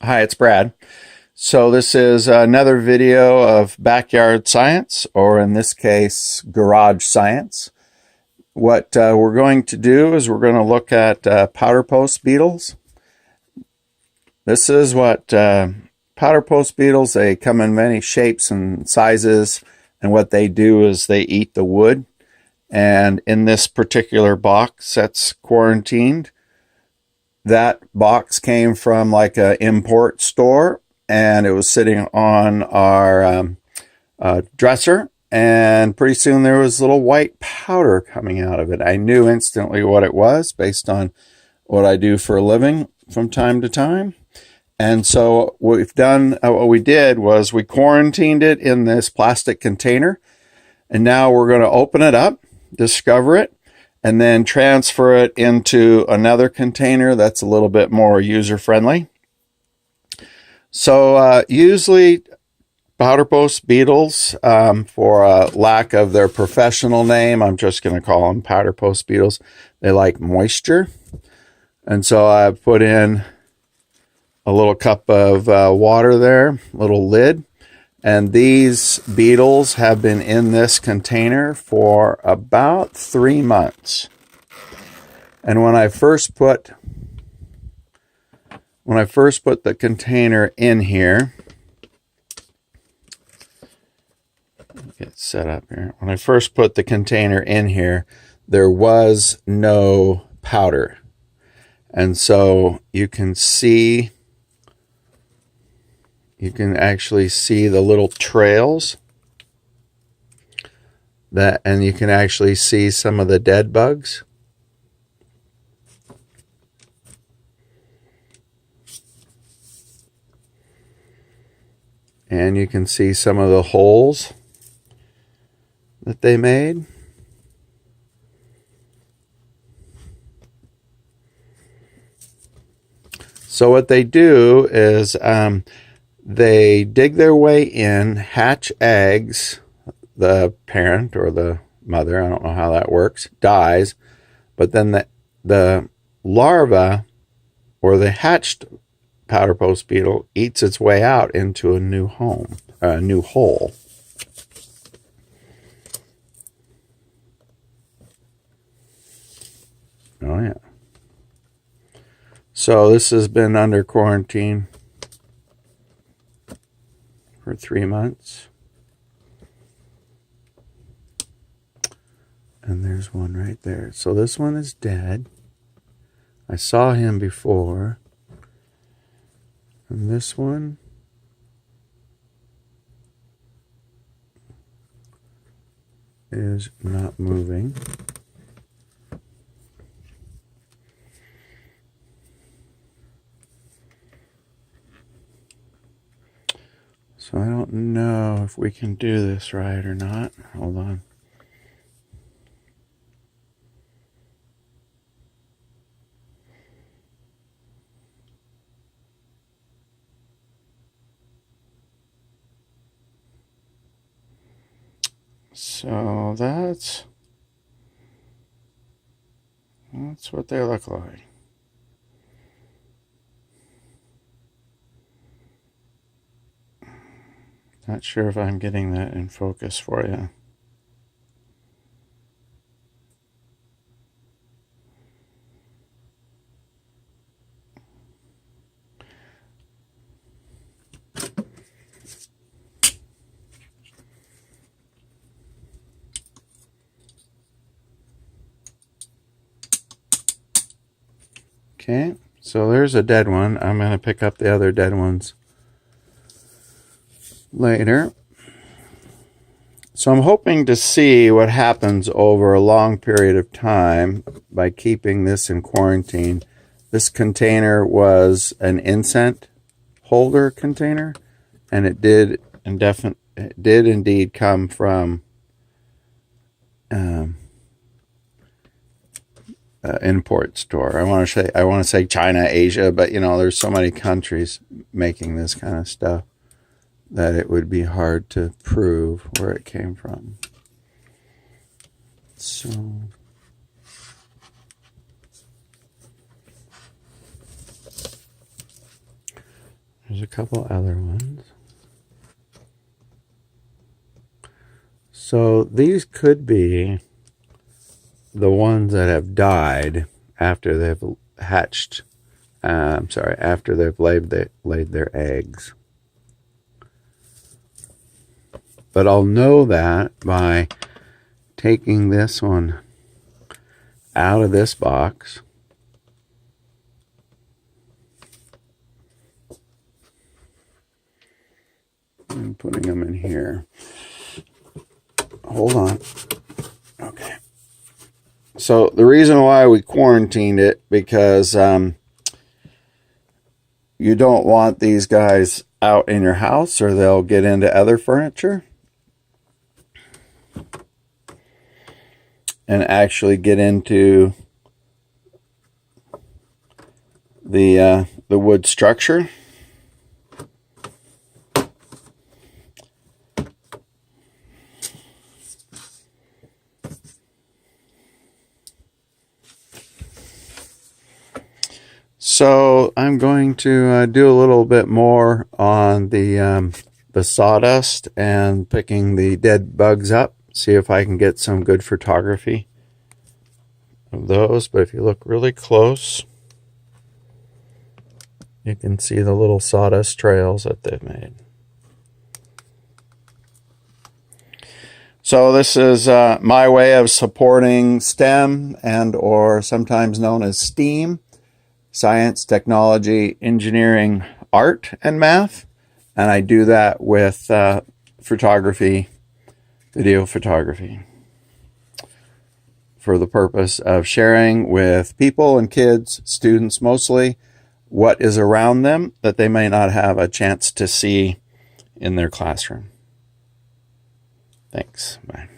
Hi, it's Brad. So this is another video of backyard science, or in this case, garage science. What we're going to do is we're going to look at powder post beetles. This is what powder post beetles, they come in many shapes and sizes, and what they do is they eat the wood. And in this particular box that's quarantined, that box came from like an import store, and it was sitting on our dresser, and pretty soon there was little white powder coming out of it. I knew instantly what it was based on what I do for a living from time to time. And so what we did was we quarantined it in this plastic container, and now we're going to open it up, discover it, and then transfer it into another container that's a little bit more user-friendly. So usually powder post beetles, for lack of their professional name, I'm just going to call them powder post beetles. They like moisture. And so I put in a little cup of water there, little lid. And these beetles have been in this container for about 3 months. And when I first put the container in here, get set up here. When I first put the container in here, there was no powder. And so you can actually see the little trails and you can actually see some of the dead bugs. And you can see some of the holes that they made. So what they do is they dig their way in, hatch eggs. The parent or the mother, I don't know how that works, dies. But then the larva or the hatched powder post beetle eats its way out into a new hole. Oh yeah. So this has been under quarantine for 3 months. And there's one right there. So this one is dead. I saw him before. And this one is not moving. So I don't know if we can do this right or not. Hold on. So that's what they look like. Not sure if I'm getting that in focus for you. Okay, so there's a dead one. I'm going to pick up the other dead ones later. So I'm hoping to see what happens over a long period of time by keeping this in quarantine. This container was an incense holder container, and it did indeed come from import store. I want to say China, Asia, but you know, there's so many countries making this kind of stuff that it would be hard to prove where it came from. So There's a couple other ones. So these could be the ones that have died after they've hatched. After they've laid their eggs. But I'll know that by taking this one out of this box and putting them in here. Hold on. Okay. So the reason why we quarantined it, because you don't want these guys out in your house or they'll get into other furniture and actually get into the wood structure. So I'm going to do a little bit more on the sawdust and picking the dead bugs up. See if I can get some good photography of those. But if you look really close, you can see the little sawdust trails that they've made. So this is my way of supporting STEM, and or sometimes known as STEAM. Science, technology, engineering, art, and math. And I do that with photography, video photography, for the purpose of sharing with people and kids, students mostly, what is around them that they may not have a chance to see in their classroom. Thanks. Bye.